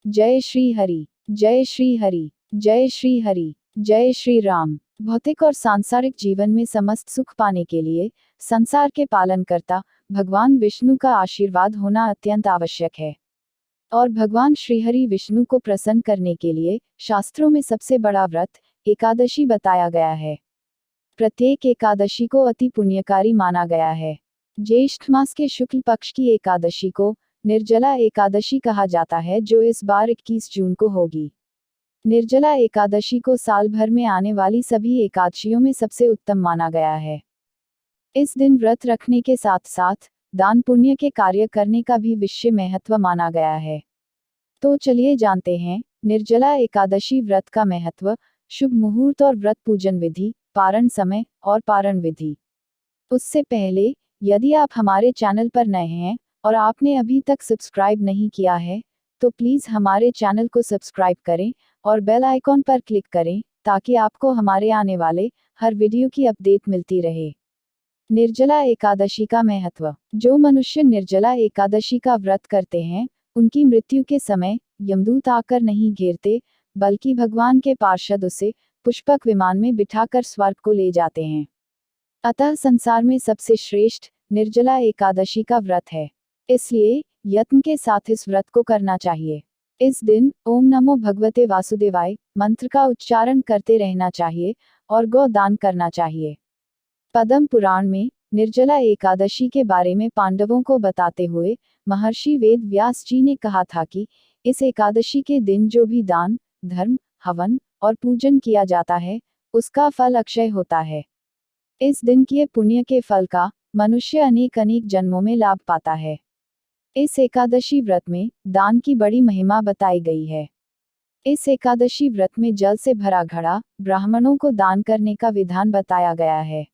जय श्री हरि, जय श्री हरि, जय श्री हरि, जय श्री राम। भौतिक और सांसारिक जीवन में समस्त सुख पाने के लिए संसार के पालनकर्ता भगवान विष्णु का आशीर्वाद होना अत्यंत आवश्यक है। और भगवान श्रीहरि विष्णु को प्रसन्न करने के लिए शास्त्रों में सबसे बड़ा व्रत एकादशी बताया गया है। प्रत्येक एकादशी को अति पुण्यकारी माना गया है। ज्येष्ठ मास के शुक्ल पक्ष की एकादशी को निर्जला एकादशी कहा जाता है, जो इस बार 21 जून को होगी। निर्जला एकादशी को साल भर में आने वाली सभी एकादशियों में सबसे उत्तम माना गया है। इस दिन व्रत रखने के साथ साथ दान पुण्य के कार्य करने का भी विशेष महत्व माना गया है। तो चलिए जानते हैं निर्जला एकादशी व्रत का महत्व, शुभ मुहूर्त और व्रत पूजन विधि, पारण समय और पारण विधि। उससे पहले यदि आप हमारे चैनल पर नए हैं और आपने अभी तक सब्सक्राइब नहीं किया है तो प्लीज़ हमारे चैनल को सब्सक्राइब करें और बेल आइकॉन पर क्लिक करें ताकि आपको हमारे आने वाले हर वीडियो की अपडेट मिलती रहे। निर्जला एकादशी का महत्व। जो मनुष्य निर्जला एकादशी का व्रत करते हैं उनकी मृत्यु के समय यमदूत आकर नहीं घेरते, बल्कि भगवान के पार्षद उसे पुष्पक विमान में बिठाकर स्वर्ग को ले जाते हैं। अतः संसार में सबसे श्रेष्ठ निर्जला एकादशी का व्रत है, इसलिए यत्न के साथ इस व्रत को करना चाहिए। इस दिन ओम नमो भगवते वासुदेवाय मंत्र का उच्चारण करते रहना चाहिए और गौ दान करना चाहिए। पद्म पुराण में निर्जला एकादशी के बारे में पांडवों को बताते हुए महर्षि वेद व्यास जी ने कहा था कि इस एकादशी के दिन जो भी दान, धर्म, हवन और पूजन किया जाता है उसका फल अक्षय होता है। इस दिन किए पुण्य के फल का मनुष्य अनेक अनेक जन्मों में लाभ पाता है। इस एकादशी व्रत में दान की बड़ी महिमा बताई गई है। इस एकादशी व्रत में जल से भरा घड़ा ब्राह्मणों को दान करने का विधान बताया गया है।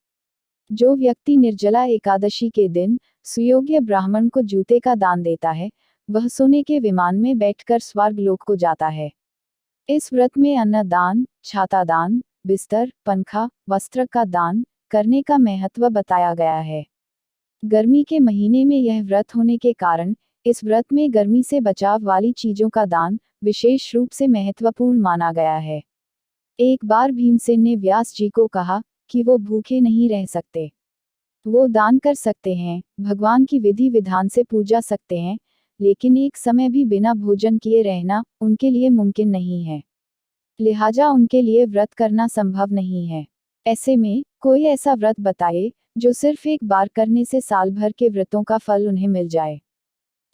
जो व्यक्ति निर्जला एकादशी के दिन सुयोग्य ब्राह्मण को जूते का दान देता है वह सोने के विमान में बैठकर स्वर्ग लोक को जाता है। इस व्रत में अन्न दान, छाता दान, बिस्तर, पंखा, वस्त्र का दान करने का महत्व बताया गया है। गर्मी के महीने में यह व्रत होने के कारण इस व्रत में गर्मी से बचाव वाली चीजों का दान विशेष रूप से महत्वपूर्ण माना गया है। एक बार भीमसेन ने व्यास जी को कहा कि वो भूखे नहीं रह सकते, वो दान कर सकते हैं, भगवान की विधि विधान से पूजा सकते हैं, लेकिन एक समय भी बिना भोजन किए रहना उनके लिए मुमकिन नहीं है। लिहाजा उनके लिए व्रत करना संभव नहीं है। ऐसे में कोई ऐसा व्रत बताए जो सिर्फ एक बार करने से साल भर के व्रतों का फल उन्हें मिल जाए।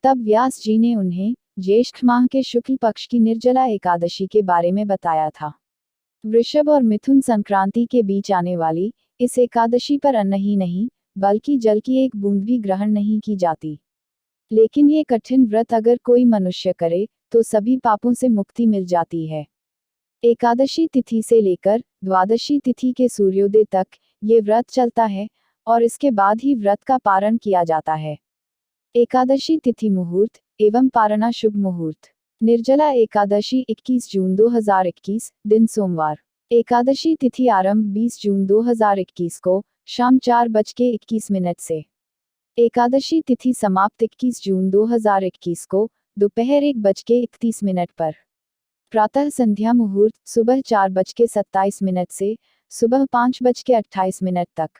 तब व्यास जी ने उन्हें ज्येष्ठ माह के शुक्ल पक्ष की निर्जला एकादशी के बारे में बताया था। वृषभ और मिथुन संक्रांति के बीच आने वाली इस एकादशी पर अन्न ही नहीं बल्कि जल की एक बूंद भी ग्रहण नहीं की जाती। लेकिन ये कठिन व्रत अगर कोई मनुष्य करे तो सभी पापों से मुक्ति मिल जाती है। एकादशी तिथि से लेकर द्वादशी तिथि के सूर्योदय तक ये व्रत चलता है और इसके बाद ही व्रत का पारण किया जाता है। एकादशी तिथि मुहूर्त एवं पारणा शुभ मुहूर्त। निर्जला एकादशी 21 जून 2021 दिन सोमवार। एकादशी तिथि आरंभ 20 जून 2021 को शाम 4:21 से। एकादशी तिथि समाप्त 21 जून 2021 को दोपहर 1:31 पर। प्रातः संध्या मुहूर्त सुबह 4:27 से सुबह 5:28 तक।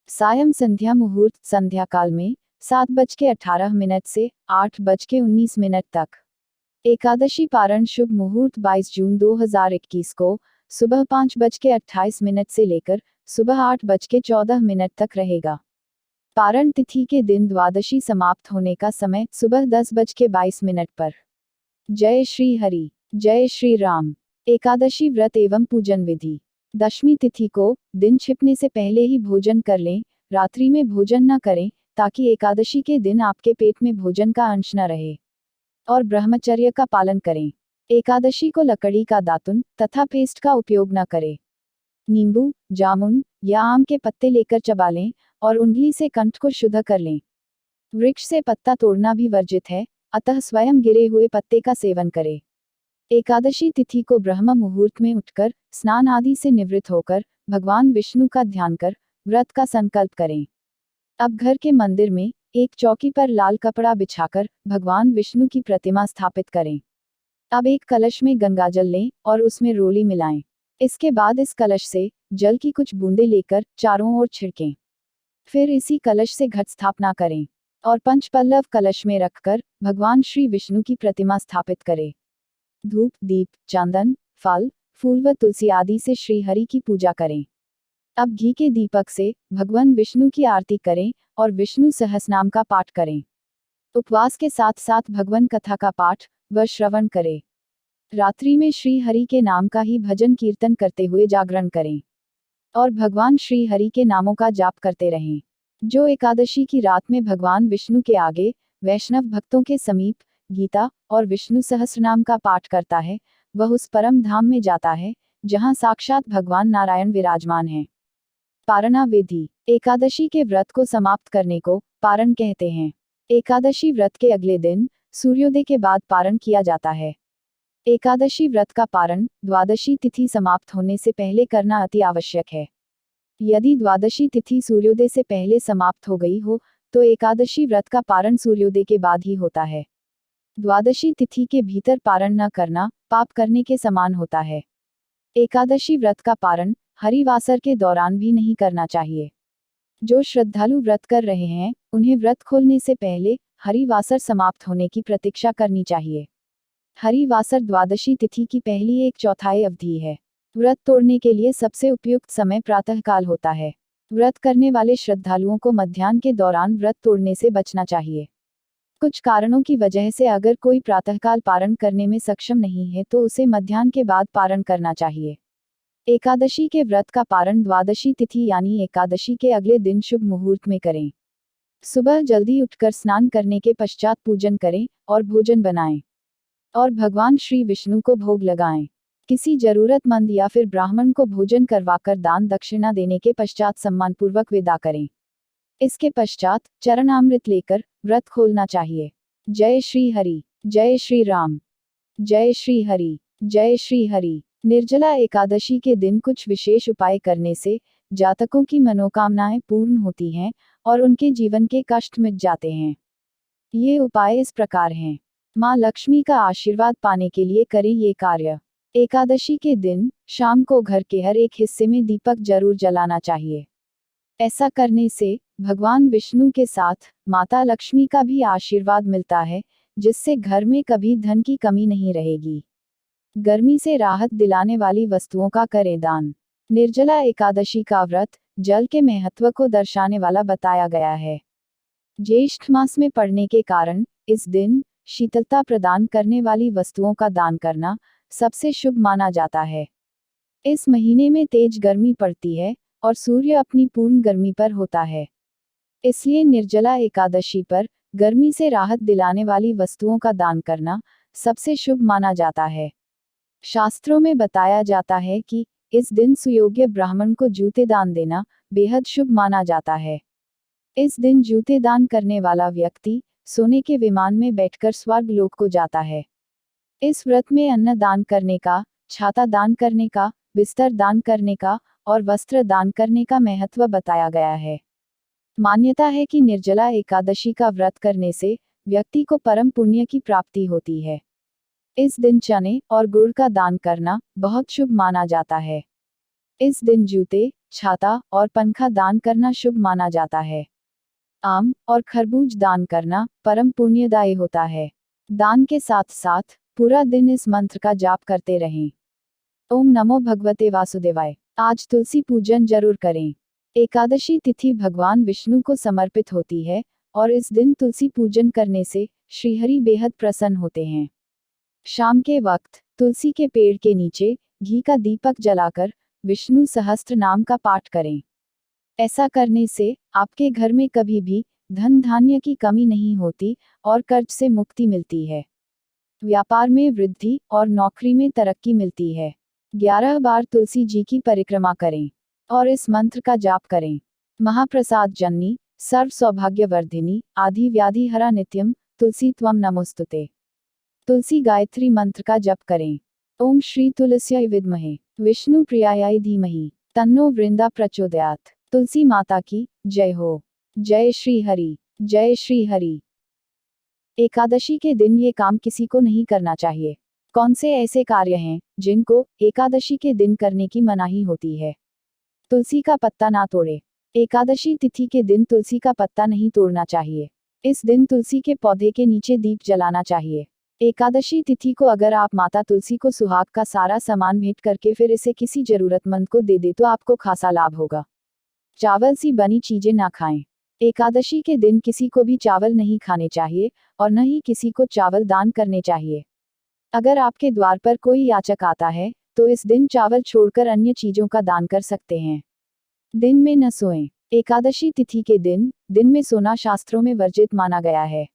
सायं संध्या मुहूर्त संध्या काल में 7:18 से 8:19 तक। एकादशी पारण शुभ मुहूर्त 22 जून 2021 को सुबह 5:28 से लेकर सुबह 8:14 तक रहेगा। पारण तिथि के दिन द्वादशी समाप्त होने का समय सुबह 10:22 पर। जय श्री हरि, जय श्री राम। एकादशी व्रत एवं पूजन विधि। दशमी तिथि को दिन छिपने से पहले ही भोजन कर लें, रात्रि में भोजन न करें ताकि एकादशी के दिन आपके पेट में भोजन का अंश न रहे। और ब्रह्मचर्य का पालन करें। एकादशी को लकड़ी का दातुन तथा पेस्ट का उपयोग न करें। नींबू, जामुन या आम के पत्ते लेकर चबा लें और उंगली से कंठ को शुद्ध कर लें। वृक्ष से पत्ता तोड़ना भी वर्जित है, अतः स्वयं गिरे हुए पत्ते का सेवन करें। एकादशी तिथि को ब्रह्म मुहूर्त में उठकर स्नान आदि से निवृत्त होकर भगवान विष्णु का ध्यान कर व्रत का संकल्प करें। अब घर के मंदिर में एक चौकी पर लाल कपड़ा बिछाकर भगवान विष्णु की प्रतिमा स्थापित करें। अब एक कलश में गंगाजल लें और उसमें रोली मिलाएं। इसके बाद इस कलश से जल की कुछ बूंदें लेकर चारों ओर छिड़कें। फिर इसी कलश से घट स्थापना करें और पंचपल्लव कलश में रखकर भगवान श्री विष्णु की प्रतिमा स्थापित करें। धूप, दीप, चंदन, फल, फूल व तुलसी आदि से श्री हरि की पूजा करें। अब घी के दीपक से भगवान विष्णु की आरती करें और विष्णु सहस्रनाम का पाठ करें। उपवास के साथ साथ भगवान कथा का पाठ व श्रवण करें। रात्रि में श्री हरि के नाम का ही भजन कीर्तन करते हुए जागरण करें और भगवान श्री हरि के नामों का जाप करते रहें। जो एकादशी की रात में भगवान विष्णु के आगे वैष्णव भक्तों के समीप गीता और विष्णु सहस्रनाम का पाठ करता है, वह उस परम धाम में जाता है जहां साक्षात भगवान नारायण विराजमान हैं। पारणा विधि। एकादशी के व्रत को समाप्त करने को पारण कहते हैं। एकादशी व्रत के अगले दिन सूर्योदय के बाद पारण किया जाता है। एकादशी व्रत का पारण द्वादशी तिथि समाप्त होने से पहले करना अति आवश्यक है। यदि द्वादशी तिथि सूर्योदय से पहले समाप्त हो गई हो तो एकादशी व्रत का पारण सूर्योदय के बाद ही होता है। द्वादशी तिथि के भीतर पारण न करना पाप करने के समान होता है। एकादशी व्रत का पारण हरिवासर के दौरान भी नहीं करना चाहिए। जो श्रद्धालु व्रत कर रहे हैं उन्हें व्रत खोलने से पहले हरिवासर समाप्त होने की प्रतीक्षा करनी चाहिए। हरिवासर द्वादशी तिथि की पहली 1/4 अवधि है। व्रत तोड़ने के लिए सबसे उपयुक्त समय प्रातःकाल होता है। व्रत करने वाले श्रद्धालुओं को मध्याह्न के दौरान व्रत तोड़ने से बचना चाहिए। कुछ कारणों की वजह से अगर कोई प्रातःकाल पारण करने में सक्षम नहीं है तो उसे मध्याह्न के बाद पारण करना चाहिए। एकादशी के व्रत का पारण द्वादशी तिथि यानी एकादशी के अगले दिन शुभ मुहूर्त में करें। सुबह जल्दी उठकर स्नान करने के पश्चात पूजन करें और भोजन बनाएं और भगवान श्री विष्णु को भोग लगाएं। किसी जरूरतमंद या फिर ब्राह्मण को भोजन करवाकर दान दक्षिणा देने के पश्चात सम्मानपूर्वक विदा करें। इसके पश्चात चरणामृत लेकर व्रत खोलना चाहिए। जय श्री हरि, जय श्री राम, जय श्री हरि, जय श्री हरि। निर्जला एकादशी के दिन कुछ विशेष उपाय करने से जातकों की मनोकामनाएं पूर्ण होती हैं और उनके जीवन के कष्ट मिट जाते हैं। ये उपाय इस प्रकार हैं। माँ लक्ष्मी का आशीर्वाद पाने के लिए करें ये कार्य। एकादशी के दिन शाम को घर के हर एक हिस्से में दीपक जरूर जलाना चाहिए। ऐसा करने से भगवान विष्णु के साथ माता लक्ष्मी का भी आशीर्वाद मिलता है, जिससे घर में कभी धन की कमी नहीं रहेगी। गर्मी से राहत दिलाने वाली वस्तुओं का करें दान। निर्जला एकादशी का व्रत जल के महत्व को दर्शाने वाला बताया गया है। ज्येष्ठ मास में पड़ने के कारण इस दिन शीतलता प्रदान करने वाली वस्तुओं का दान करना सबसे शुभ माना जाता है। इस महीने में तेज गर्मी पड़ती है और सूर्य अपनी पूर्ण गर्मी पर होता है। इसलिए निर्जला एकादशी पर गर्मी से राहत दिलाने वाली वस्तुओं का दान करना सबसे शुभ माना जाता है। शास्त्रों में बताया जाता है कि इस दिन सुयोग्य ब्राह्मण को जूते दान देना बेहद शुभ माना जाता है। इस दिन जूते दान करने वाला व्यक्ति सोने के विमान में बैठकर स्वर्ग लोक को जाता है। इस व्रत में अन्न दान करने का, छाता दान करने का, बिस्तर दान करने का और वस्त्र दान करने का महत्व बताया गया है। मान्यता है कि निर्जला एकादशी का व्रत करने से व्यक्ति को परम पुण्य की प्राप्ति होती है। इस दिन चने और गुड़ का दान करना बहुत शुभ माना जाता है। इस दिन जूते, छाता और पंखा दान करना शुभ माना जाता है। आम और खरबूज दान करना परम पुण्यदायी होता है। दान के साथ साथ पूरा दिन इस मंत्र का जाप करते रहें। ओम नमो भगवते वासुदेवाय। आज तुलसी पूजन जरूर करें। एकादशी तिथि भगवान विष्णु को समर्पित होती है और इस दिन तुलसी पूजन करने से श्रीहरि बेहद प्रसन्न होते हैं। शाम के वक्त तुलसी के पेड़ के नीचे घी का दीपक जलाकर विष्णु सहस्त्र नाम का पाठ करें। ऐसा करने से आपके घर में कभी भी धन धान्य की कमी नहीं होती और कर्ज से मुक्ति मिलती है। व्यापार में वृद्धि और नौकरी में तरक्की मिलती है। 11 बार तुलसी जी की परिक्रमा करें और इस मंत्र का जाप करें। महाप्रसाद जननी, सर्व सौभाग्यवर्धिनी, आदि व्याधि हरा नित्यम, तुलसी त्वम नमोस्तुते। तुलसी गायत्री मंत्र का जप करें। ओम श्री तुलस्याय विद्महे विष्णु प्रियाय धीमहि तन्नो वृंदा प्रचोदयात। तुलसी माता की जय हो। जय श्री हरि, जय श्री हरि। एकादशी के दिन ये काम किसी को नहीं करना चाहिए। कौन से ऐसे कार्य हैं जिनको एकादशी के दिन करने की मनाही होती है? तुलसी का पत्ता ना तोड़े। एकादशी तिथि के दिन तुलसी का पत्ता नहीं तोड़ना चाहिए। इस दिन तुलसी के पौधे के नीचे दीप जलाना चाहिए। एकादशी तिथि को अगर आप माता तुलसी को सुहाग का सारा सामान भेंट करके फिर इसे किसी जरूरतमंद को दे दे तो आपको खासा लाभ होगा। चावल सी बनी चीजें ना खाएं। एकादशी के दिन किसी को भी चावल नहीं खाने चाहिए और न ही किसी को चावल दान करने चाहिए। अगर आपके द्वार पर कोई याचक आता है तो इस दिन चावल छोड़कर अन्य चीजों का दान कर सकते हैं। दिन में न सोएं। एकादशी तिथि के दिन में सोना शास्त्रों में वर्जित माना गया है।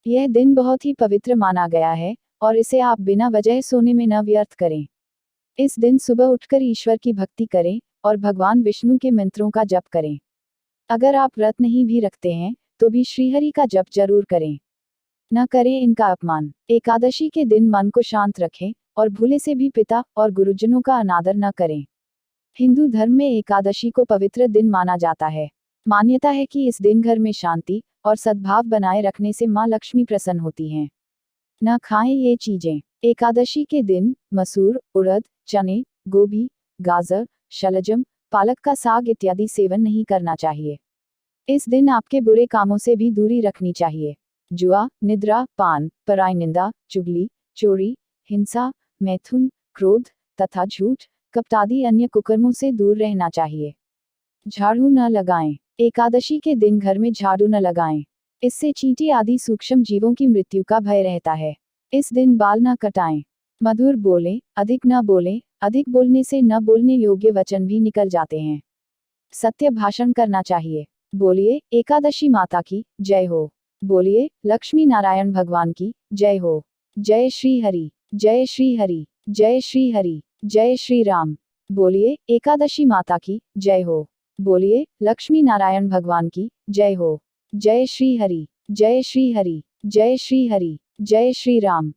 यह दिन बहुत ही पवित्र माना गया है और इसे आप बिना वजह सोने में न व्यर्थ करें। इस दिन सुबह उठकर ईश्वर की भक्ति करें और भगवान विष्णु के मंत्रों का जप करें। अगर आप व्रत नहीं भी रखते हैं तो भी श्रीहरि का जप जरूर करें। न करें इनका अपमान। एकादशी के दिन मन को शांत रखें और भूले से भी पिता और गुरुजनों का अनादर न करें। हिंदू धर्म में एकादशी को पवित्र दिन माना जाता है। मान्यता है कि इस दिन घर में शांति और सद्भाव बनाए रखने से मां लक्ष्मी प्रसन्न होती हैं। न खाएं ये चीजें। एकादशी के दिन मसूर, उड़द, चने, गोभी, गाजर, शलजम, पालक का साग इत्यादि सेवन नहीं करना चाहिए। इस दिन आपके बुरे कामों से भी दूरी रखनी चाहिए। जुआ, निद्रा, पान, पराई निंदा, चुगली, चोरी, हिंसा, मैथुन, क्रोध तथा झूठ, कपट आदि अन्य कुकर्मों से दूर रहना चाहिए। झाड़ू न लगाएं। एकादशी के दिन घर में झाड़ू न लगाएं। इससे चींटी आदि सूक्ष्म जीवों की मृत्यु का भय रहता है। इस दिन बाल न कटाएं। मधुर बोलें, अधिक न बोलें। अधिक बोलने से न बोलने योग्य वचन भी निकल जाते हैं। सत्य भाषण करना चाहिए। बोलिए एकादशी माता की जय हो। बोलिए लक्ष्मी नारायण भगवान की जय हो। जय श्री हरि, जय श्री हरि, जय श्री हरि, जय श्री राम। बोलिए एकादशी माता की जय हो। बोलिए लक्ष्मी नारायण भगवान की जय हो। जय श्री हरि, जय श्री हरि, जय श्री हरि, जय श्री राम।